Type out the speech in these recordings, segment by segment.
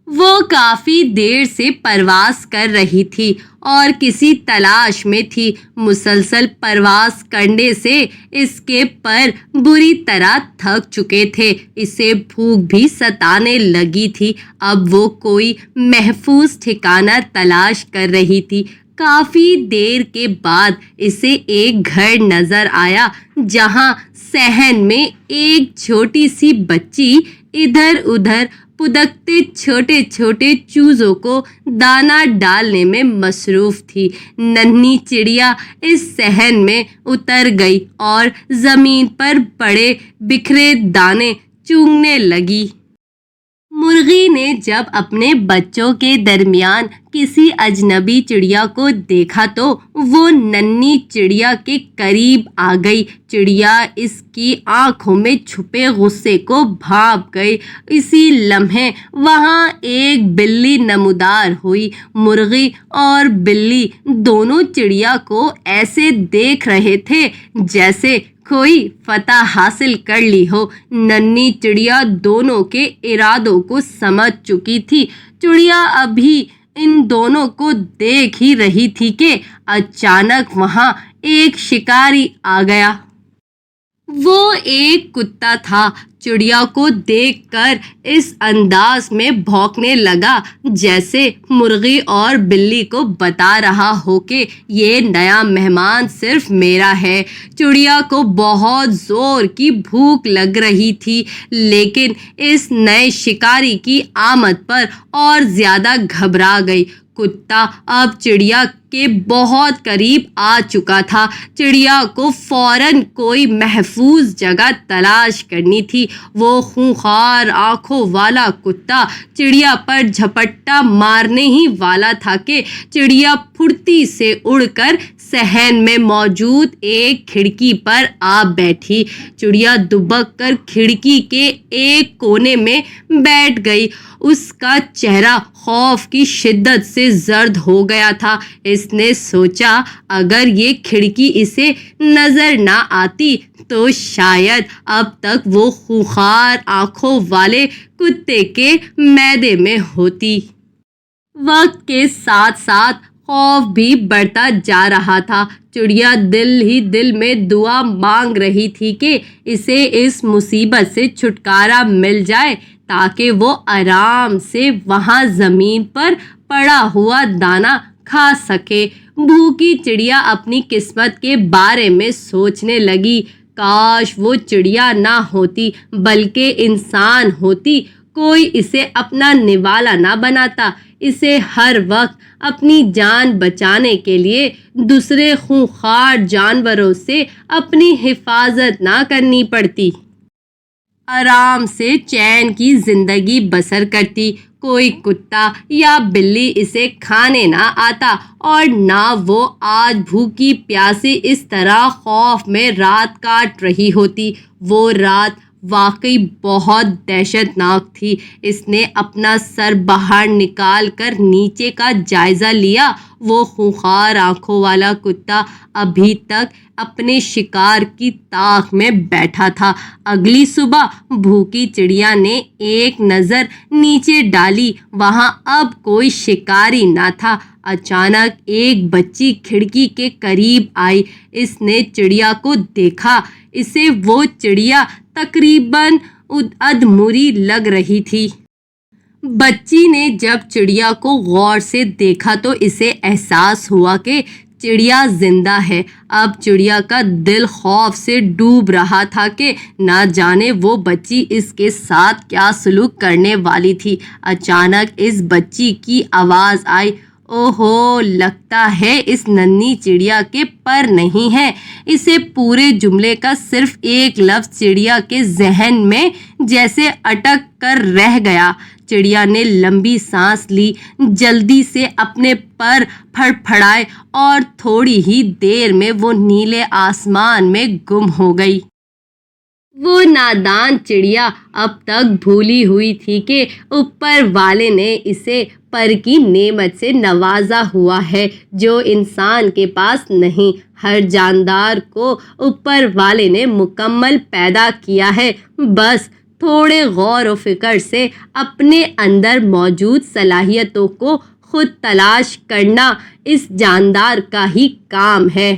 وہ کافی دیر سے پرواز کر رہی تھی اور کسی تلاش میں تھی۔ مسلسل پرواز کرنے سے اس کے پر بری طرح تھک چکے تھے۔ اسے بھوک بھی ستانے لگی تھی۔ اب وہ کوئی محفوظ ٹھکانہ تلاش کر رہی تھی۔ کافی دیر کے بعد اسے ایک گھر نظر آیا جہاں صحن میں ایک چھوٹی سی بچی ادھر ادھر پدکتے چھوٹے چھوٹے چوزوں کو دانہ ڈالنے میں مصروف تھی۔ ننھی چڑیا اس صحن میں اتر گئی اور زمین پر پڑے بکھرے دانے چونگنے لگی۔ مرغی نے جب اپنے بچوں کے درمیان کسی اجنبی چڑیا کو دیکھا تو وہ ننھی چڑیا کے قریب آ گئی۔ چڑیا اس کی آنکھوں میں چھپے غصے کو بھانپ گئی۔ اسی لمحے وہاں ایک بلی نمودار ہوئی۔ مرغی اور بلی دونوں چڑیا کو ایسے دیکھ رہے تھے جیسے کوئی فتح حاصل کر لی ہو۔ ننھی چڑیا دونوں کے ارادوں کو سمجھ چکی تھی۔ چڑیا ابھی ان دونوں کو دیکھ ہی رہی تھی کہ اچانک وہاں ایک شکاری آ گیا۔ وہ ایک کتا تھا۔ چڑیا کو دیکھ کر اس انداز میں بھونکنے لگا جیسے مرغی اور بلی کو بتا رہا ہو کہ یہ نیا مہمان صرف میرا ہے۔ چڑیا کو بہت زور کی بھوک لگ رہی تھی لیکن اس نئے شکاری کی آمد پر اور زیادہ گھبرا گئی۔ کتا اب چڑیا کے بہت قریب آ چکا تھا۔ چڑیا کو فوراً کوئی محفوظ جگہ تلاش کرنی تھی۔ وہ خونخوار آنکھوں والا کتا چڑیا پر جھپٹا مارنے ہی والا تھا کہ چڑیا پھرتی سے اڑ کر صحن میں موجود ایک کھڑکی پر آ بیٹھی۔ چڑیا دبک کر کھڑکی کے ایک کونے میں بیٹھ گئی۔ اس کا چہرہ خوف کی شدت سے زرد ہو گیا تھا۔ اس نے سوچا اگر یہ کھڑکی اسے نظر نہ آتی تو شاید اب تک وہ خونخوار آنکھوں والے کتے کے معدے میں ہوتی۔ وقت کے ساتھ ساتھ خوف بھی بڑھتا جا رہا تھا۔ چڑیا دل ہی دل میں دعا مانگ رہی تھی کہ اسے اس مصیبت سے چھٹکارا مل جائے تاکہ وہ آرام سے وہاں زمین پر پڑا ہوا دانہ کھا سکے۔ بھوکی چڑیا اپنی قسمت کے بارے میں سوچنے لگی۔ کاش وہ چڑیا نہ ہوتی بلکہ انسان ہوتی۔ کوئی اسے اپنا نوالا نہ بناتا۔ اسے ہر وقت اپنی جان بچانے کے لیے دوسرے خونخوار جانوروں سے اپنی حفاظت نہ کرنی پڑتی۔ آرام سے چین کی زندگی بسر کرتی۔ کوئی کتا یا بلی اسے کھانے نہ آتا اور نہ وہ آج بھوکی پیاسی اس طرح خوف میں رات کاٹ رہی ہوتی۔ وہ رات واقعی بہت دہشت ناک تھی۔ اس نے اپنا سر باہر نکال کر نیچے کا جائزہ لیا۔ وہ خونخوار آنکھوں والا کتا ابھی تک اپنے شکار کی تاک میں بیٹھا تھا۔ اگلی صبح بھوکی چڑیا نے ایک نظر نیچے ڈالی۔ وہاں اب کوئی شکاری نہ تھا۔ اچانک ایک بچی کھڑکی کے قریب آئی۔ اس نے چڑیا کو دیکھا۔ اسے وہ چڑیا تقریباً ادھمری لگ رہی تھی۔ بچی نے جب چڑیا کو غور سے دیکھا تو اسے احساس ہوا کہ چڑیا زندہ ہے۔ اب چڑیا کا دل خوف سے ڈوب رہا تھا کہ نہ جانے وہ بچی اس کے ساتھ کیا سلوک کرنے والی تھی۔ اچانک اس بچی کی آواز آئی، اوہو، لگتا ہے اس ننھی چڑیا کے پر نہیں ہے۔ اسے پورے جملے کا صرف ایک لفظ چڑیا کے ذہن میں جیسے اٹک کر رہ گیا۔ چڑیا نے لمبی سانس لی، جلدی سے اپنے پر پھڑ پھڑائے اور تھوڑی ہی دیر میں وہ نیلے آسمان میں گم ہو گئی۔ وہ نادان چڑیا اب تک بھولی ہوئی تھی کہ اوپر والے نے اسے پر کی نعمت سے نوازا ہوا ہے جو انسان کے پاس نہیں۔ ہر جاندار کو اوپر والے نے مکمل پیدا کیا ہے، بس تھوڑے غور و فکر سے اپنے اندر موجود صلاحیتوں کو خود تلاش کرنا اس جاندار کا ہی کام ہے۔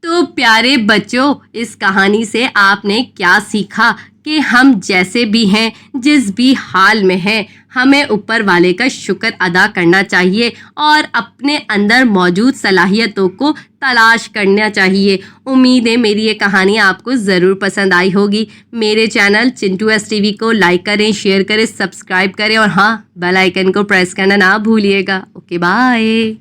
تو پیارے بچوں، اس کہانی سے آپ نے کیا سیکھا کہ ہم جیسے بھی ہیں، جس بھی حال میں ہیں، ہمیں اوپر والے کا شکر ادا کرنا چاہیے اور اپنے اندر موجود صلاحیتوں کو تلاش کرنا چاہیے۔ امید ہے میری یہ کہانی آپ کو ضرور پسند آئی ہوگی۔ میرے channel Chintu S T V کو لائک کریں، شیئر کریں، سبسکرائب کریں اور ہاں، بیل آئیکن کو پریس کرنا نہ بھولیے گا۔ Okay, bye.